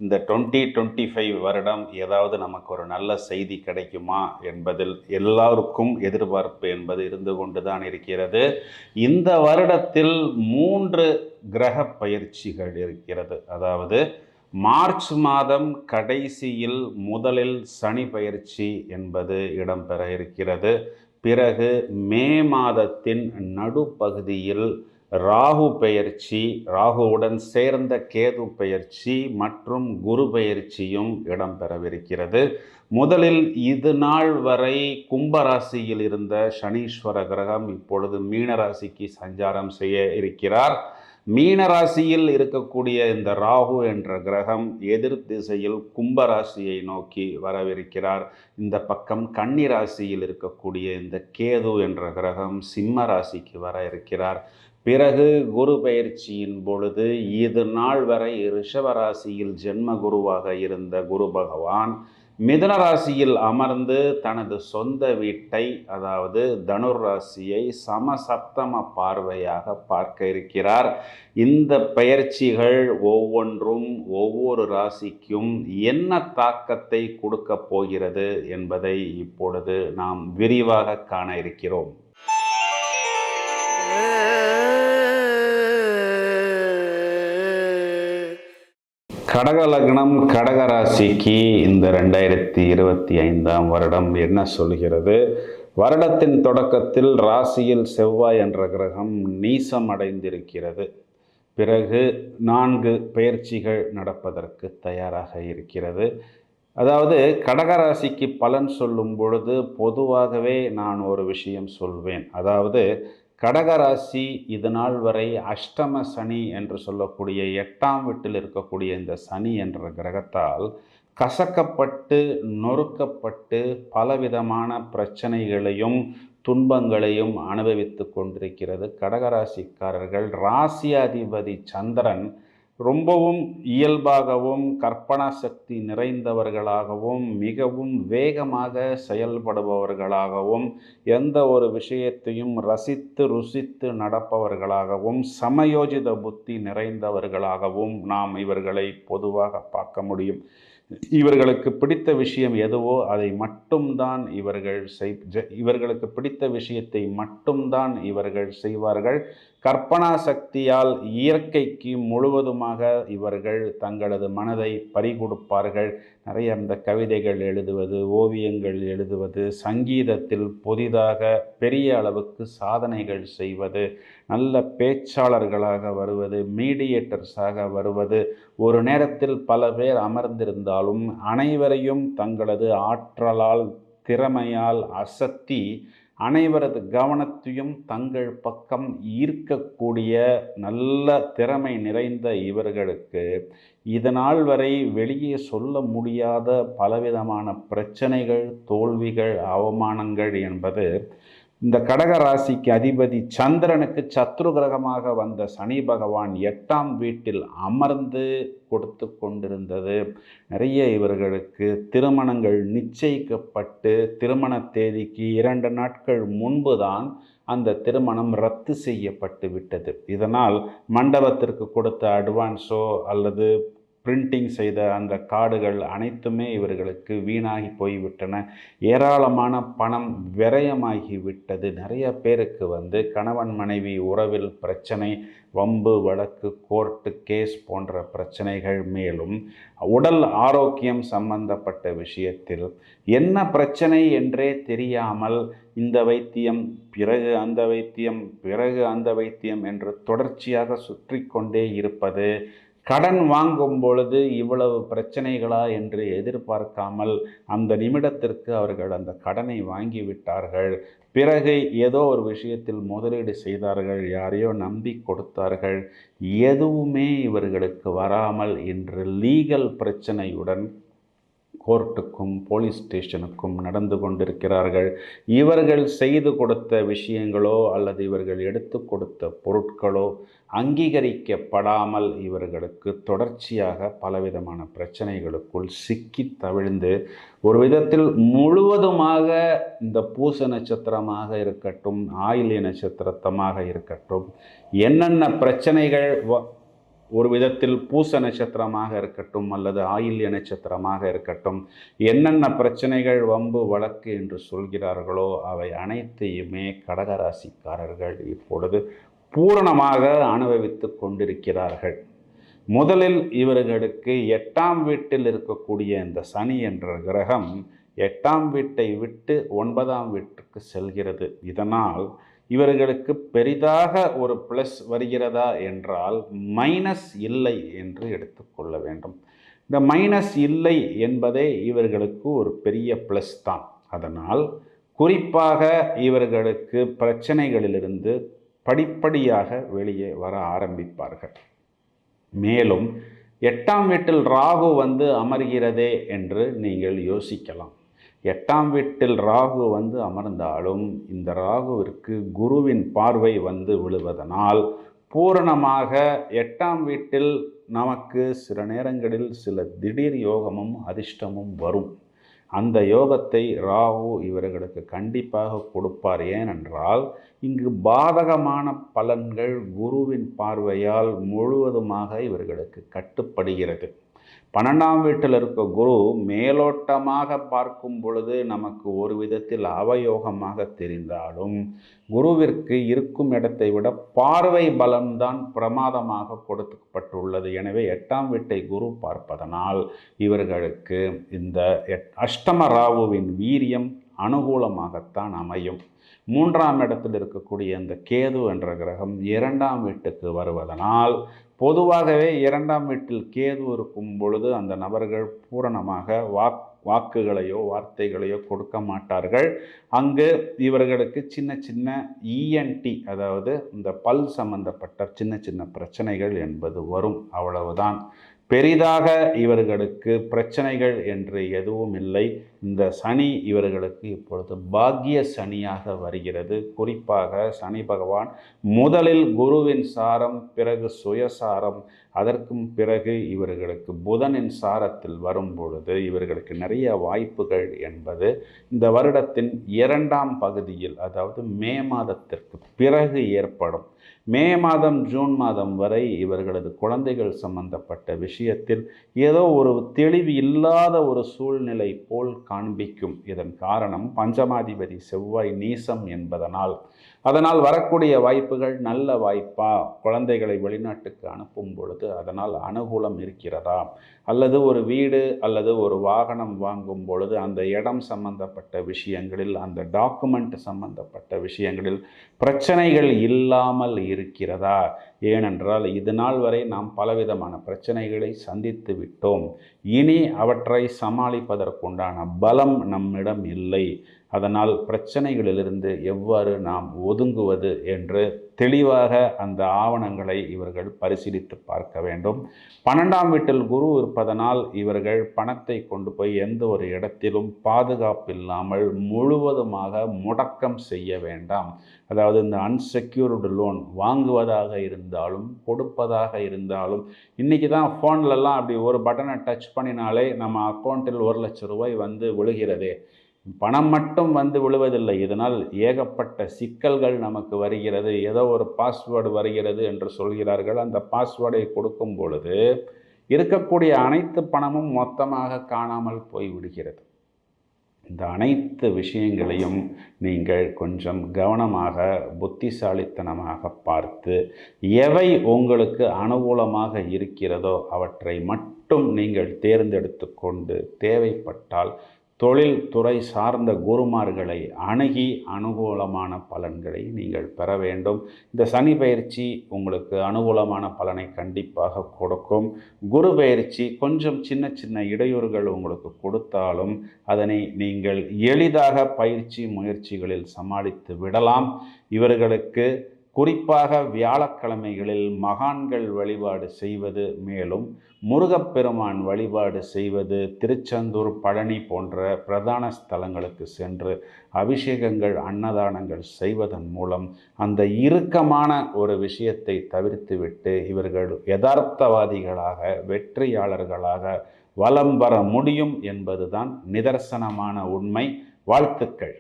இந்த 2025 வருடம் ஏதாவது நமக்கு ஒரு நல்ல செய்தி கிடைக்குமா என்பதில் எல்லாருக்கும் எதிர்பார்ப்பு என்பது இருந்து கொண்டு தான் இருக்கிறது. இந்த வருடத்தில் 3 கிரக பயிற்சிகள் இருக்கிறது. அதாவது மார்ச் மாதம் கடைசியில் முதலில் சனி பயிற்சி என்பது இடம்பெற இருக்கிறது. பிறகு மே மாதத்தின் நடுப்பகுதியில் ராகு பெயர்ச்சி, ராகுவுடன் சேர்ந்த கேது பெயர்ச்சி மற்றும் குரு பெயர்ச்சியும் இடம்பெறவிருக்கிறது. முதலில் இது நாள் வரை கும்பராசியில் இருந்த சனீஸ்வர கிரகம் இப்பொழுது மீனராசிக்கு சஞ்சாரம் செய்ய இருக்கிறார். மீனராசியில் இருக்கக்கூடிய இந்த ராகு என்ற கிரகம் எதிர் திசையில் கும்பராசியை நோக்கி வரவிருக்கிறார். இந்த பக்கம் கன்னிராசியில் இருக்கக்கூடிய இந்த கேது என்ற கிரகம் சிம்ம ராசிக்கு வர இருக்கிறார். பிறகு குரு பெயர்ச்சியின் பொழுது இது நாள் வரை ரிஷபராசியில் ஜென்ம குருவாக இருந்த குரு பகவான் மிதுன ராசியில் அமர்ந்து தனது சொந்த வீட்டை, அதாவது தனுர் ராசியை சமசப்தம பார்வையாக பார்க்க இருக்கிறார். இந்த பெயர்ச்சிகள் ஒவ்வொன்றும் ஒவ்வொரு ராசிக்கும் என்ன தாக்கத்தை கொடுக்க போகிறது என்பதை இப்பொழுது நாம் விரிவாக காண இருக்கிறோம். கடக லக்னம் கடக ராசிக்கு இந்த 2025ஆம் வருடம் என்ன சொல்கிறது? வருடத்தின் தொடக்கத்தில் ராசியில் செவ்வாய் என்ற கிரகம் நீசம் அடைந்திருக்கிறது. பிறகு 4 பெயர்ச்சிகள் நடப்பதற்கு தயாராக இருக்கிறது. அதாவது கடகராசிக்கு பலன் சொல்லும் பொழுது பொதுவாகவே நான் ஒரு விஷயம் சொல்வேன். அதாவது கடகராசி இது நாள் வரை அஷ்டம சனி என்று சொல்லக்கூடிய 8ஆம் வீட்டில் இருக்கக்கூடிய இந்த சனி என்ற கிரகத்தால் கசக்கப்பட்டு நொறுக்கப்பட்டு பலவிதமான பிரச்சனைகளையும் துன்பங்களையும் அனுபவித்து கொண்டிருக்கிறது. கடகராசிக்காரர்கள் ராசியாதிபதி சந்திரன் ரொம்பவும் இயல்பாகவும் கற்பனா சக்தி நிறைந்தவர்களாகவும் மிகவும் வேகமாக செயல்படுபவர்களாகவும் எந்த ஒரு விஷயத்தையும் ரசித்து ருசித்து நடப்பவர்களாகவும் சமயோஜித புத்தி நிறைந்தவர்களாகவும் நாம் இவர்களை பொதுவாக பார்க்க முடியும். இவர்களுக்கு பிடித்த விஷயம் எதுவோ அதை மட்டும்தான் இவர்களுக்கு பிடித்த விஷயத்தை மட்டும்தான் இவர்கள் செய்வார்கள். கற்பனா சக்தியால் இயற்கைக்கு முழுவதுமாக இவர்கள் தங்களது மனதை பறிகொடுப்பார்கள். நிறைய இந்த கவிதைகள் எழுதுவது, ஓவியங்கள் எழுதுவது, சங்கீதத்தில் புதிதாக பெரிய அளவுக்கு சாதனைகள் செய்வது, நல்ல பேச்சாளர்களாக வருவது, மீடியேட்டர்ஸாக வருவது, ஒரு நேரத்தில் பல பேர் அமர்ந்திருந்தாலும் அனைவரையும் தங்களது ஆற்றலால் திறமையால் அசத்தி அனைவரது கவனத்தையும் தங்கள் பக்கம் ஈர்க்கக்கூடிய நல்ல திறமை நிறைந்த இவர்களுக்கு இதனால் வரை வெளியே சொல்ல முடியாத பலவிதமான பிரச்சனைகள், தோல்விகள், அவமானங்கள் என்பது இந்த கடக ராசிக்கு அதிபதி சந்திரனுக்கு சத்ரு கிரகமாக வந்த சனி பகவான் 8ஆம் வீட்டில் அமர்ந்து கொடுத்து கொண்டிருந்தது. நிறைய இவர்களுக்கு திருமணங்கள் நிச்சயிக்கப்பட்டு திருமண தேதிக்கு 2 நாட்கள் முன்புதான் அந்த திருமணம் ரத்து செய்யப்பட்டு விட்டது. இதனால் மண்டபத்திற்கு கொடுத்த அட்வான்ஸோ அல்லது பிரிண்டிங் செய்த அந்த கார்டுகள் அனைத்துமே இவர்களுக்கு வீணாகி போய்விட்டன. ஏராளமான பணம் விரயமாகிவிட்டது. நிறைய பேருக்கு கணவன் மனைவி உறவில் பிரச்சனை, வம்பு வழக்கு, கோர்ட்டு கேஸ் போன்ற பிரச்சனைகள், மேலும் உடல் ஆரோக்கியம் சம்பந்தப்பட்ட விஷயத்தில் என்ன பிரச்சனை என்றே தெரியாமல் இந்த வைத்தியம் பிறகு அந்த வைத்தியம் பிறகு அந்த வைத்தியம் என்று தொடர்ச்சியாக சுற்றி கொண்டே இருப்பது, கடன் வாங்கும் பொழுது இவ்வளவு பிரச்சனைகளா என்று எதிர்பார்க்காமல் அந்த நிமிடத்திற்கு அவர்கள் அந்த கடனை வாங்கிவிட்டார்கள். பிறகு ஏதோ ஒரு விஷயத்தில் முதலீடு செய்தார்கள், யாரையோ நம்பி கொடுத்தார்கள், எதுவுமே இவர்களுக்கு வராமல் இன்று லீகல் பிரச்சனையுடன் கோர்ட்டுக்கும் போலீஸ் ஸ்டேஷனுக்கும் நடந்து கொண்டிருக்கிறார்கள். இவர்கள் செய்து கொடுத்த விஷயங்களோ அல்லது இவர்கள் எடுத்து கொடுத்த பொருட்களோ அங்கீகரிக்கப்படாமல் இவர்களுக்கு தொடர்ச்சியாக பலவிதமான பிரச்சனைகளுக்குள் சிக்கி தவிழ்ந்து ஒரு விதத்தில் முழுவதுமாக இந்த பூச நட்சத்திரமாக இருக்கட்டும், ஆயில்ய நட்சத்திரத்தமாக இருக்கட்டும், என்னென்ன பிரச்சனைகள் ஒரு விதத்தில் பூச நட்சத்திரமாக இருக்கட்டும் அல்லது ஆயில்ய நட்சத்திரமாக இருக்கட்டும், என்னென்ன பிரச்சனைகள் வம்பு வழக்கு என்று சொல்கிறார்களோ அவை அனைத்தையுமே கடகராசிக்காரர்கள் இப்பொழுது பூரணமாக அனுபவித்து கொண்டிருக்கிறார்கள். முதலில் இவர்களுக்கு 8ஆம் வீட்டில் இருக்கக்கூடிய இந்த சனி என்ற கிரகம் 8ஆம் வீட்டை விட்டு 9ஆம் வீட்டுக்கு செல்கிறது. இதனால் இவர்களுக்கு பெரிதாக ஒரு ப்ளஸ் வருகிறதா என்றால் மைனஸ் இல்லை என்று எடுத்துக்கொள்ள வேண்டும். இந்த மைனஸ் இல்லை என்பதே இவர்களுக்கு ஒரு பெரிய ப்ளஸ் தான். அதனால் குறிப்பாக இவர்களுக்கு பிரச்சனைகளிலிருந்து படிப்படியாக வெளியே வர ஆரம்பிப்பார்கள். மேலும் 8ஆம் வீட்டில் ராகு வந்து அமர்கிறதே என்று நீங்கள் யோசிக்கலாம். 8ஆம் வீட்டில் ராகு வந்து அமர்ந்தாலும் இந்த ராகுவிற்கு குருவின் பார்வை வந்து விழுவதனால் பூரணமாக 8ஆம் வீட்டில் நமக்கு சில நேரங்களில் சில திடீர் யோகமும் அதிர்ஷ்டமும் வரும். அந்த யோகத்தை ராகு இவர்களுக்கு கண்டிப்பாக கொடுப்பார். ஏனென்றால் இங்கு பாதகமான பலன்கள் குருவின் பார்வையால் முழுவதுமாக இவர்களுக்கு கட்டுப்படுகிறது. 12ஆம் வீட்டில் இருக்க குரு மேலோட்டமாக பார்க்கும் பொழுது நமக்கு ஒரு விதத்தில் அவயோகமாக தெரிந்தாலும் குருவிற்கு இருக்கும் இடத்தை விட பார்வை பலம்தான் பிரமாதமாக கொடுக்கப்பட்டுள்ளது. எனவே 8ஆம் வீட்டை குரு பார்ப்பதனால் இவர்களுக்கு இந்த அஷ்டம ராகுவின் வீரியம் அனுகூலமாகத்தான் அமையும். 3ஆம் இடத்தில் இருக்கக்கூடிய இந்த கேது என்ற கிரகம் 2ஆம் வீட்டுக்கு வருவதனால் பொதுவாகவே 2ஆம் வீட்டில் கேது இருக்கும் பொழுது அந்த நபர்கள் பூரணமாக வாக்குகளையோ வார்த்தைகளையோ கொடுக்க மாட்டார்கள். அங்கு இவர்களுக்கு சின்ன சின்ன இஎன்டி, அதாவது இந்த பல் சம்பந்தப்பட்ட சின்ன சின்ன பிரச்சனைகள் என்பது வரும். அவ்வளவுதான். பெரிதாக இவர்களுக்கு பிரச்சனைகள் என்று எதுவும் இல்லை. இந்த சனி இவர்களுக்கு இப்பொழுது பாக்கிய சனியாக வருகிறது. குறிப்பாக சனி பகவான் முதலில் குருவின் சாரம், பிறகு சுயசாரம், அதற்கும் பிறகு இவர்களுக்கு புதனின் சாரத்தில் வரும் பொழுது இவர்களுக்கு நிறைய வாய்ப்புகள் என்பது இந்த வருடத்தின் 2ஆம் பகுதியில், அதாவது மே மாதத்திற்கு பிறகு ஏற்படும். மே மாதம் ஜூன் மாதம் வரை இவர்களது குழந்தைகள் சம்பந்தப்பட்ட விஷயத்தில் ஏதோ ஒரு தெளிவு இல்லாத ஒரு சூழ்நிலை போல் காண்பிக்கும். இதன் காரணம் பஞ்சமாதிபதி செவ்வாய் நீசம் என்பதனால். அதனால் வரக்கூடிய வாய்ப்புகள் நல்ல வாய்ப்பா, குழந்தைகளை வெளிநாட்டுக்கு அனுப்பும் பொழுது அதனால் அனுகூலம் இருக்கிறதா, அல்லது ஒரு வீடு அல்லது ஒரு வாகனம் வாங்கும் பொழுது அந்த இடம் சம்பந்தப்பட்ட விஷயங்களில், அந்த டாக்குமெண்ட் சம்பந்தப்பட்ட விஷயங்களில் பிரச்சனைகள் இல்லாமல் இருக்கிறதா. ஏனென்றால் இது நாள் வரை நாம் பலவிதமான பிரச்சனைகளை சந்தித்து விட்டோம். இனி அவற்றை சமாளிப்பதற்குண்டான பலம் நம்மிடம் இல்லை. அதனால் பிரச்சனைகளிலிருந்து எவ்வாறு நாம் ஒதுங்குவது என்று தெளிவாக அந்த ஆவணங்களை இவர்கள் பரிசீலித்து பார்க்க வேண்டும். 12ஆம் வீட்டில் குரு இருப்பதனால் இவர்கள் பணத்தை கொண்டு போய் எந்த ஒரு இடத்திலும் பாதுகாப்பில்லாமல் முழுவதுமாக முடக்கம் செய்ய வேண்டாம். அதாவது இந்த அன்செக்யூர்டு லோன் வாங்குவதாக இருந்தாலும் கொடுப்பதாக இருந்தாலும், இன்றைக்கி தான் ஃபோன்லலாம் அப்படி ஒரு பட்டனை டச் பண்ணினாலே நம்ம அக்கௌண்ட்டில் 1 லட்சம் ரூபாய் வந்து விழுகிறதே. பணம் மட்டும் வந்து விழுவதில்லை, இதனால் ஏகப்பட்ட சிக்கல்கள் நமக்கு வருகிறது. ஏதோ ஒரு பாஸ்வேர்டு வருகிறது என்று சொல்கிறார்கள். அந்த பாஸ்வேர்டை கொடுக்கும் பொழுது இருக்கக்கூடிய அனைத்து பணமும் மொத்தமாக காணாமல் போய் விடுகிறது. இந்த அனைத்து விஷயங்களையும் நீங்கள் கொஞ்சம் கவனமாக புத்திசாலித்தனமாக பார்த்து எவை உங்களுக்கு அனுகூலமாக இருக்கிறதோ அவற்றை மட்டும் நீங்கள் தேர்ந்தெடுத்து கொண்டு தேவைப்பட்டால் தொழில்துறை சார்ந்த குருமார்களை அணுகி அனுகூலமான பலன்களை நீங்கள் பெற வேண்டும். இந்த சனி பயிற்சி உங்களுக்கு அனுகூலமான பலனை கண்டிப்பாக கொடுக்கும். குரு பயிற்சி கொஞ்சம் சின்ன சின்ன இடையூறுகள் உங்களுக்கு கொடுத்தாலும் அதனை நீங்கள் எளிதாக பயிற்சி முயற்சிகளில் சமாளித்து விடலாம். இவர்களுக்கு குறிப்பாக வியாழக்கிழமைகளில் மகான்கள் வழிபாடு செய்வது, மேலும் முருகப்பெருமான் வழிபாடு செய்வது, திருச்செந்தூர், பழனி போன்ற பிரதான ஸ்தலங்களுக்கு சென்று அபிஷேகங்கள், அன்னதானங்கள் செய்வதன் மூலம் அந்த இறுக்கமான ஒரு விஷயத்தை தவிர்த்துவிட்டு இவர்கள் யதார்த்தவாதிகளாக, வெற்றியாளர்களாக வலம் வர முடியும் என்பதுதான் நிதர்சனமான உண்மை. வாழ்த்துக்கள்.